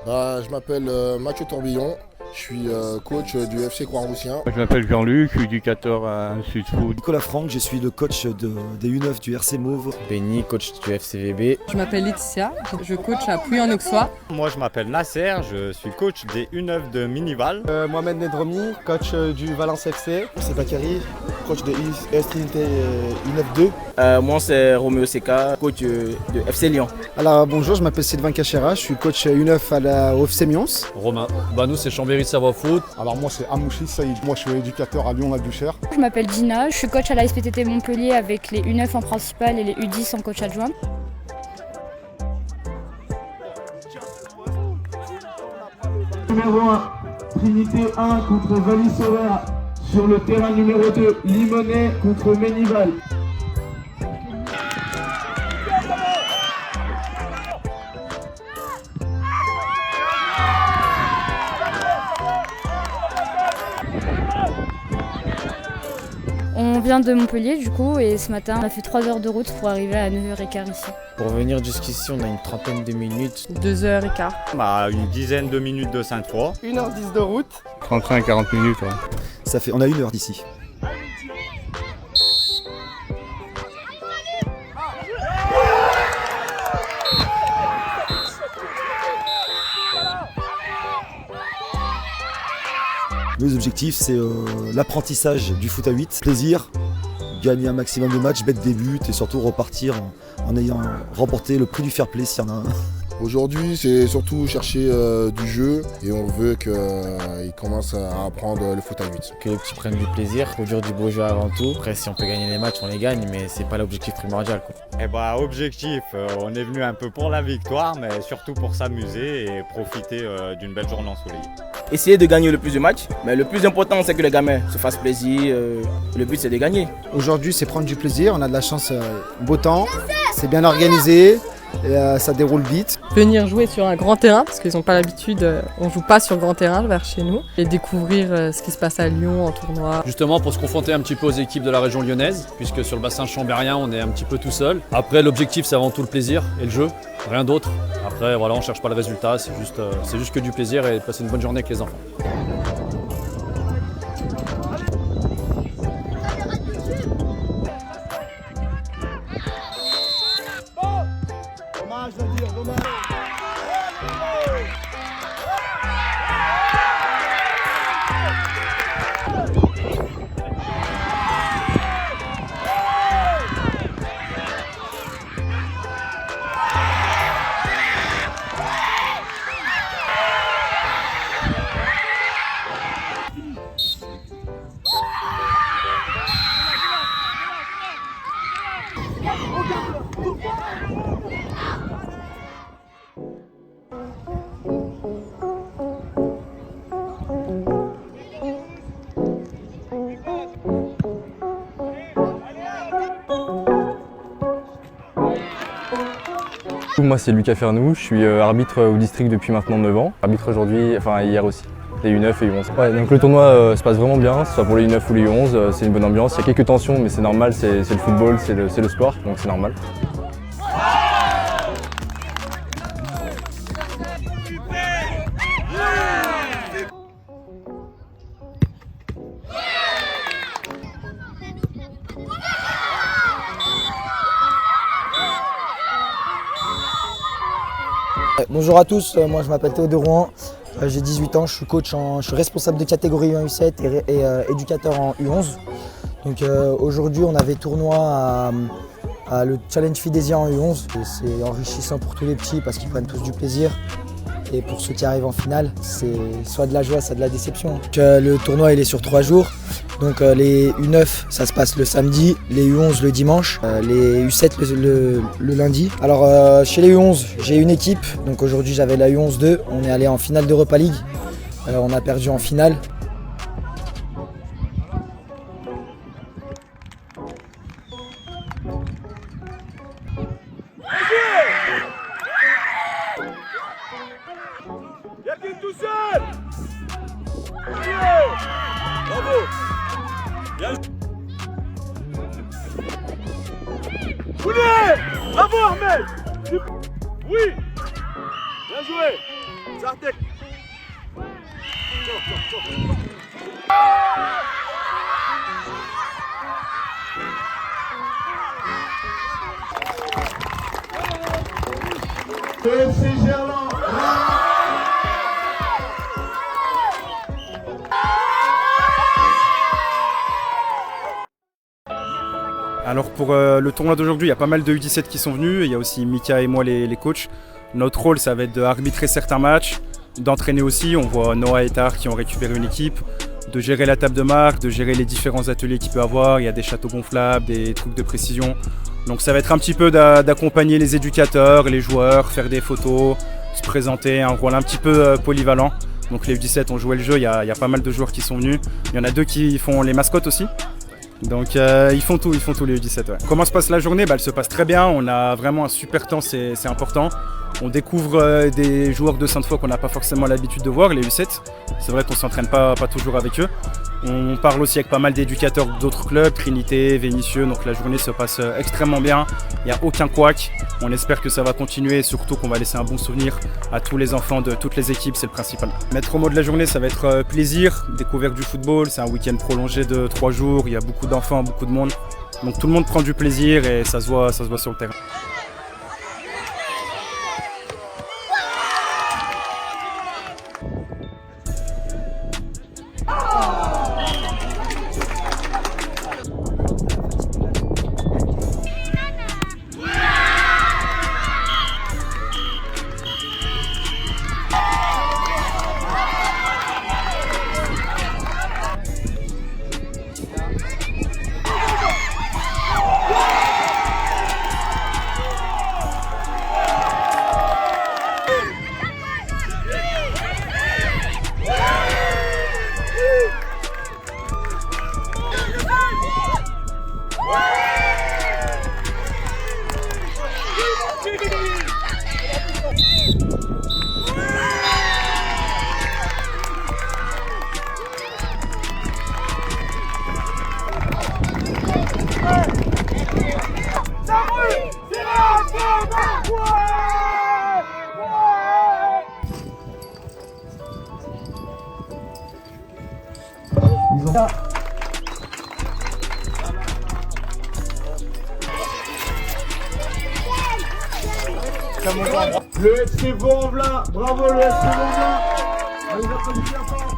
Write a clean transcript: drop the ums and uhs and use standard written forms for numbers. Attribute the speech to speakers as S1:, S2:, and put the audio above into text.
S1: Je m'appelle Mathieu Tourbillon, je suis coach du FC Croix-Roussien.
S2: Je m'appelle Jean-Luc, je suis éducateur à Sud Foot.
S3: Nicolas Franck, je suis le coach des U9 du RC Mauve.
S4: Benny, coach du FCVB.
S5: Je m'appelle Laetitia, je coach à Pouilly-en-Auxois.
S6: Moi je m'appppelle Nasser, je suis coach des U9 de Minival.
S7: Mohamed Nedromi, coach du Valence FC.
S8: C'est Bakary, coach de US Trinité U9-2.
S9: Moi c'est Roméo Seka, coach de FC Lyon.
S10: Alors bonjour, je m'appelle Sylvain Cachera, je suis coach U9 au FC Mions.
S11: Romain, nous c'est Chambéry-Savoie Foot.
S12: Alors moi c'est Amouchi Saïd, moi je suis éducateur à Lyon-la-Duchère.
S13: Je m'appelle Dina, je suis coach à la SPTT Montpellier avec les U9 en principal et les U10 en coach adjoint.
S14: Numéro 1, Trinité 1 contre Valis-Sauveur. Sur le terrain numéro 2, Limonest contre Ménival.
S13: On vient de Montpellier du coup et ce matin on a fait 3 heures de route pour arriver à 9h15 ici.
S4: Pour venir jusqu'ici on a une trentaine de minutes.
S5: 2h15.
S6: Une dizaine de minutes de Sainte-Foy.
S7: 1h10 de route.
S2: 35 à 40 minutes. Ouais.
S3: On a 1 heure d'ici. Les objectifs, c'est l'apprentissage du foot à 8, plaisir, gagner un maximum de matchs, mettre des buts et surtout repartir en ayant remporté le prix du fair play s'il y en a un.
S1: Aujourd'hui, c'est surtout chercher du jeu et on veut qu'ils commencent à apprendre le foot à 8.
S4: Que les petits prennent du plaisir, produire du beau jeu avant tout. Après si on peut gagner les matchs, on les gagne, mais c'est pas l'objectif primordial, quoi.
S6: Objectif, on est venu un peu pour la victoire, mais surtout pour s'amuser et profiter d'une belle journée ensoleillée.
S9: Essayer de gagner le plus de matchs, mais le plus important c'est que les gamins se fassent plaisir, le but c'est de gagner.
S10: Aujourd'hui c'est prendre du plaisir, on a de la chance, beau temps, c'est bien organisé. Et ça déroule vite.
S5: Venir jouer sur un grand terrain, parce qu'ils n'ont pas l'habitude, on joue pas sur grand terrain vers chez nous. Et découvrir ce qui se passe à Lyon en tournoi.
S11: Justement pour se confronter un petit peu aux équipes de la région lyonnaise, puisque sur le bassin chambérien on est un petit peu tout seul. Après l'objectif c'est avant tout le plaisir et le jeu, rien d'autre. Après voilà, on cherche pas le résultat, c'est juste que du plaisir et passer une bonne journée avec les enfants.
S15: Moi c'est Lucas Fernou, je suis arbitre au district depuis maintenant 9 ans. Arbitre aujourd'hui, hier aussi, les U9 et U11. Ouais, donc le tournoi se passe vraiment bien, soit pour les U9 ou les U11, c'est une bonne ambiance. Il y a quelques tensions mais c'est normal, c'est le football, c'est le sport, donc c'est normal.
S16: Bonjour à tous, moi je m'appelle Théo de Rouen, j'ai 18 ans, je suis coach, je suis responsable de catégorie U1 U7 et éducateur en U11. Donc aujourd'hui on avait tournoi à le Challenge Fidésia en U11. C'est enrichissant pour tous les petits parce qu'ils prennent tous du plaisir. Et pour ceux qui arrivent en finale, c'est soit de la joie, soit de la déception. Donc, le tournoi il est sur 3 jours. Donc les U9 ça se passe le samedi, les U11 le dimanche, les U7 le lundi. Alors chez les U11 j'ai une équipe, donc aujourd'hui j'avais la U11 2, on est allé en finale d'Europa League, on a perdu en finale.
S14: Tout seul. Bravo. Bien. Poulet. Bravo Ahmed. Oui. Bien joué. Le FC Gerland.
S17: Alors pour le tournoi d'aujourd'hui, il y a pas mal de U17 qui sont venus. Il y a aussi Mika et moi les coachs. Notre rôle, ça va être d'arbitrer certains matchs, d'entraîner aussi. On voit Noah et Tar qui ont récupéré une équipe, de gérer la table de marque, de gérer les différents ateliers qu'il peut avoir. Il y a des châteaux gonflables, des trucs de précision. Donc ça va être un petit peu d'accompagner les éducateurs, les joueurs, faire des photos, se présenter, un rôle un petit peu polyvalent. Donc les U17 ont joué le jeu, il y a pas mal de joueurs qui sont venus. Il y en a 2 qui font les mascottes aussi. Donc ils font tout les U17. Ouais. Comment se passe la journée? Elle se passe très bien, on a vraiment un super temps, c'est important. On découvre des joueurs de Sainte-Foy qu'on n'a pas forcément l'habitude de voir, les U7. C'est vrai qu'on ne s'entraîne pas toujours avec eux. On parle aussi avec pas mal d'éducateurs d'autres clubs, Trinité, Vénitieux, donc la journée se passe extrêmement bien. Il n'y a aucun couac. On espère que ça va continuer et surtout qu'on va laisser un bon souvenir à tous les enfants de toutes les équipes, c'est le principal. Maître mot de la journée, ça va être plaisir, découverte du football. C'est un week-end prolongé de 3 jours, il y a beaucoup d'enfants, beaucoup de monde. Donc tout le monde prend du plaisir et ça se voit sur le terrain.
S14: Le FC Vaux-en-Velin, bravo le FC Vaux-en-Velin. Allez, applaudissements fort.